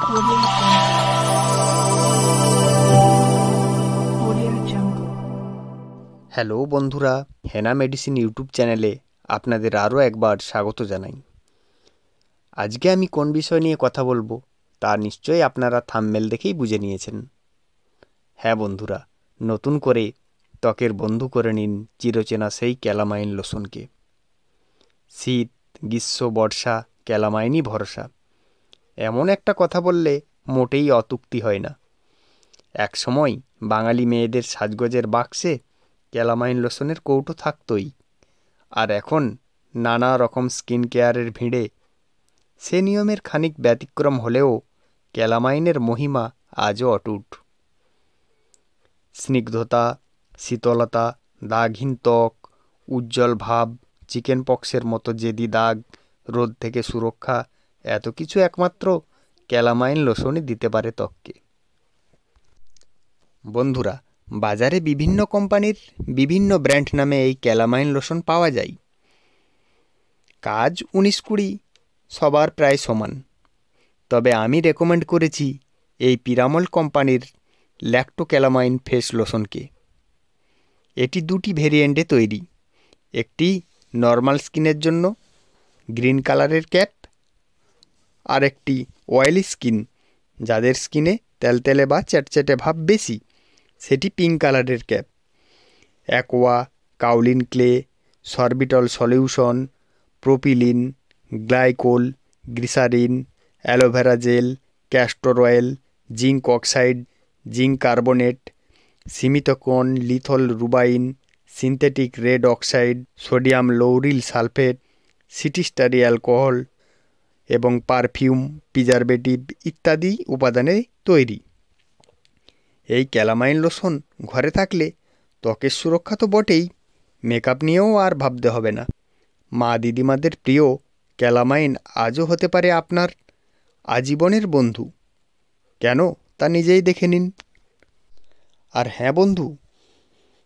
Audio Jungle. Hello বন্ধুরা, হেনা medicine YouTube চ্যানেলে আপনাদের আরও একবার স্বাগত জানাই। আজকে আমি কোন বিষয় নিয়ে কথা বলবো তা নিশ্চয়ই আপনারা থাম্বনেল দেখেই বুঝে নিয়েছেন। হ্যাঁ বন্ধুরা, নতুন করে ত্বকের বন্ধু করে নিন চিরচেনা সেই ক্যালামাইন লোশনকে। শীত, গ্রীষ্ম, বর্ষা, ক্যালামাইনই ভরসা, এমন একটা কথা বললে মোটেই অত্যুক্তি হয় না। এক সময় বাঙালি মেয়েদের সাজগোজের বাক্সে ক্যালামাইন লোশনের কৌটো থাকতই, আর এখন নানা রকম স্কিন কেয়ারের ভিড়ে সে নিয়মের খানিক ব্যতিক্রম হলেও ক্যালামাইনের মহিমা আজও অটুট। স্নিগ্ধতা, শীতলতা, দাগহীন ত্বক, উজ্জ্বল ভাব, চিকেন পক্সের মতো জেদি দাগ, রোদ থেকে সুরক্ষা, এত কিছু একমাত্র ক্যালামাইন লোশনই দিতে পারে ত্বককে। বন্ধুরা, বাজারে বিভিন্ন কোম্পানির বিভিন্ন ব্র্যান্ড নামে এই ক্যালামাইন লোশন পাওয়া যায়। কাজ 19-20 সবার প্রায় সমান, তবে আমি রেকমেন্ড করেছি এই পিরামল কোম্পানির ল্যাক্টো ক্যালামাইন ফেস লোশনকে। এটি দুটি ভেরিয়েন্টে তৈরি, একটি নর্মাল স্কিনের জন্য গ্রিন কালারের ক্যাপ, আর একটি অয়েলি স্কিন যাদের স্কিনে তেলতেলে বা চ্যাটচ্যাটে ভাব বেশি, সেটি পিঙ্ক কালারের cap. Aqua, kaolin clay, sorbitol solution, propylene, glycol, glycerin, aloe vera gel, castor oil, zinc oxide, zinc carbonate, simethicone, lithol rubine, synthetic red oxide, sodium lauryl sulphate, cetostearyl alcohol এবং perfume, preservative ইত্যাদি উপাদানে তৈরি। এই calamine lotion ঘরে থাকলে ত্বকের সুরক্ষা তো বটেই, মেকআপ নিয়েও আর ভাবতে হবে না। মা দিদিমাদের প্রিয় ক্যালামাইন আজও হতে পারে আপনার আজীবনের বন্ধু। কেন তা নিজেই দেখে নিন। আর হ্যাঁ বন্ধু,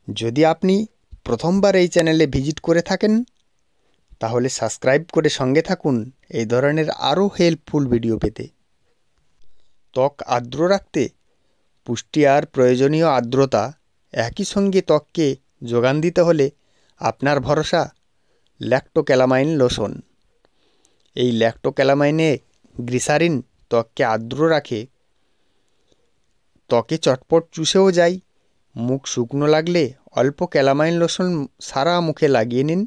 যদি আপনি প্রথমবার এই চ্যানেলে ভিজিট করে থাকেন তাহলে সাবস্ক্রাইব করে সঙ্গে থাকুন এই ধরনের আরও হেল্পফুল ভিডিও পেতে। ত্বক আর্দ্র রাখতে পুষ্টি আর প্রয়োজনীয় আর্দ্রতা একই সঙ্গে ত্বককে যোগান দিতে হলে আপনার ভরসা ল্যাক্টো ক্যালামাইন লোশন। এই ল্যাক্টো ক্যালামাইনে গ্লিসারিন ত্বককে আর্দ্র রাখে, ত্বকে চটপট চুষেও যায়। মুখ শুকনো লাগলে অল্প ক্যালামাইন লোশন সারা মুখে লাগিয়ে নিন,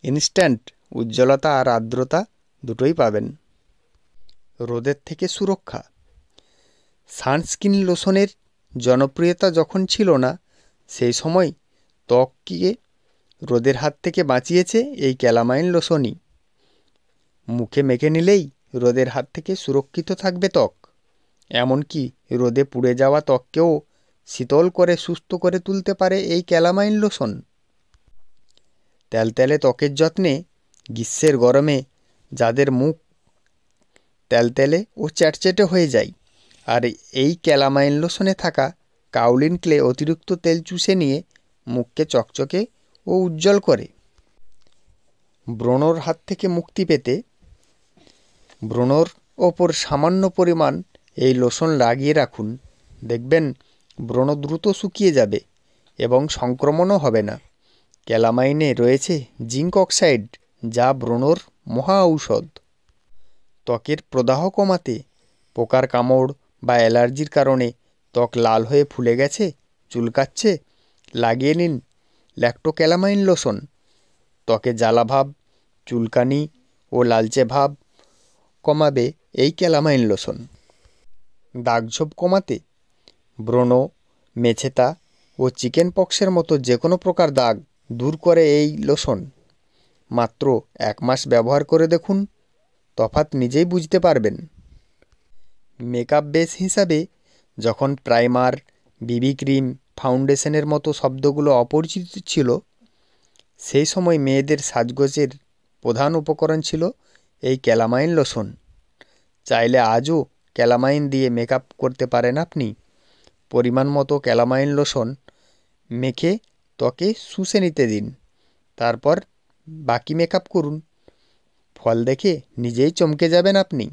ইনস্ট্যান্ট উজ্জ্বলতা আর আর্দ্রতা দুটোই পাবেন। রোদের থেকে সুরক্ষা। সানস্ক্রিন লোশনের জনপ্রিয়তা যখন ছিল না, সেই সময় ত্বককে রোদের হাত থেকে বাঁচিয়েছে এই ক্যালামাইন লোশনই। মুখে মেখে নিলেই রোদের হাত থেকে সুরক্ষিত থাকবে ত্বক। এমনকি রোদে পুড়ে যাওয়া ত্বককেও শীতল করে সুস্থ করে তুলতে পারে এই ক্যালামাইন লোশন। তেলতেলে ত্বকের যত্নে গ্রীষ্মের গরমে যাদের মুখ তেলতেলে ও চ্যাটচ্যাটে হয়ে যায়, আর এই ক্যালামাইন লোশনে থাকা কাউলিন ক্লে অতিরিক্ত তেল চুষে নিয়ে মুখকে চকচকে ও উজ্জ্বল করে। ব্রণর হাত থেকে মুক্তি পেতে ব্রণর ওপর সামান্য পরিমাণ এই লোশন লাগিয়ে রাখুন, দেখবেন ব্রণ দ্রুত শুকিয়ে যাবে এবং সংক্রমণও হবে না। ক্যালামাইনে রয়েছে জিঙ্ক অক্সাইড, যা ব্রণর মহা ঔষধ। ত্বকের প্রদাহ কমাতে পোকার কামড় বা অ্যালার্জির কারণে ত্বক লাল হয়ে ফুলে গেছে, চুলকাচ্ছে, লাগিয়ে নিন ল্যাক্টো ক্যালামাইন লোশন। ত্বকে জ্বালাভাব, চুলকানি ও লালচে ভাব কমাবে এই ক্যালামাইন লোশন। দাগছোপ কমাতে ব্রণ, মেছেতা ও চিকেন পক্সের মতো যে কোনো প্রকার দাগ দূর করে এই লোশন। মাত্র 1 মাস ব্যবহার করে দেখুন, তফাৎ নিজেই বুঝতে পারবেন। মেকআপ বেস হিসাবে যখন প্রাইমার, বিবি ক্রিম, ফাউন্ডেশনের মতো শব্দগুলো অপরিচিত ছিল, সেই সময় মেয়েদের সাজগোজের প্রধান উপকরণ ছিল এই ক্যালামাইন লোশন। চাইলে আজও ক্যালামাইন দিয়ে মেকআপ করতে পারেন আপনি। পরিমাণ মতো ক্যালামাইন লোশন মেখে ত্বকে শুষে নিতে দিন, তারপর বাকি মেকআপ করুন। ফল দেখে নিজেই চমকে যাবেন আপনি।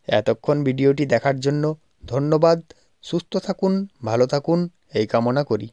এতক্ষণ ভিডিওটি দেখার জন্য ধন্যবাদ। সুস্থ থাকুন, ভালো থাকুন এই কামনা করি।